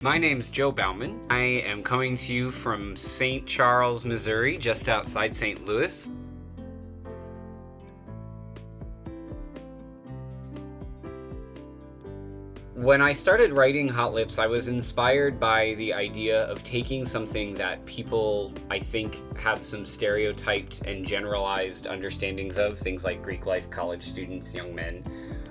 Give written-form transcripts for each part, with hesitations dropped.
My name's Joe Baumann. I am coming to you from St. Charles, Missouri, just outside St. Louis. When I started writing Hot Lips, I was inspired by the idea of taking something that people, I think, have some stereotyped and generalized understandings of, things like Greek life, college students, young men,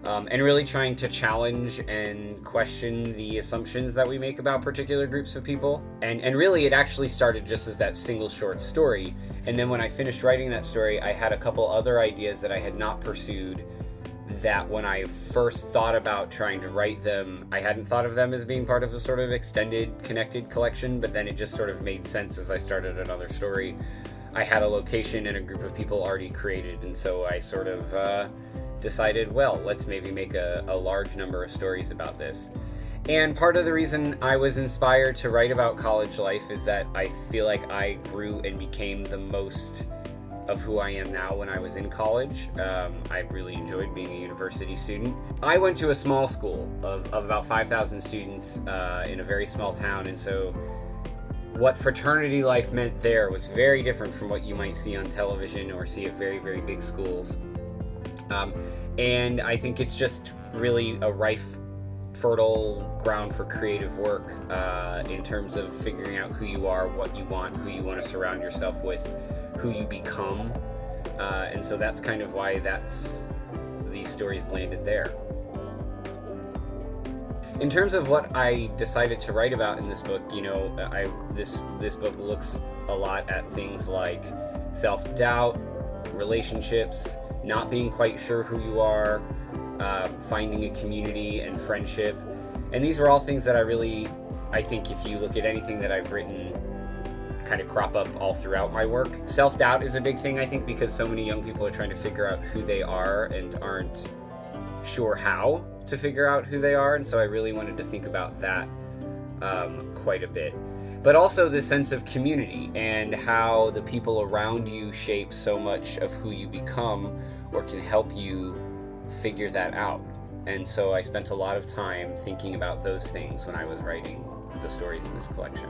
and really trying to challenge and question the assumptions that we make about particular groups of people. And really, it actually started just as that single short story. And then when I finished writing that story, I had a couple other ideas that I had not pursued, that when I first thought about trying to write them, I hadn't thought of them as being part of a sort of extended, connected collection, but then it just sort of made sense as I started another story. I had a location and a group of people already created, and so I sort of decided, well, let's maybe make a large number of stories about this. And part of the reason I was inspired to write about college life is that I feel like I grew and became the most of who I am now when I was in college. I really enjoyed being a university student. I went to a small school of about 5,000 students in a very small town, and so what fraternity life meant there was very different from what you might see on television or see at very, very big schools. And I think it's just really a rife, fertile ground for creative work in terms of figuring out who you are, what you want, who you want to surround yourself with, who you become, and so that's kind of why these stories landed there. In terms of what I decided to write about in this book, this book looks a lot at things like self-doubt, relationships, not being quite sure who you are, finding a community and friendship, and these were all things that I think if you look at anything that I've written, kind of crop up all throughout my work. Self-doubt is a big thing, I think, because so many young people are trying to figure out who they are and aren't sure how to figure out who they are, and so I really wanted to think about that quite a bit. But also the sense of community and how the people around you shape so much of who you become or can help you figure that out. And so I spent a lot of time thinking about those things when I was writing the stories in this collection.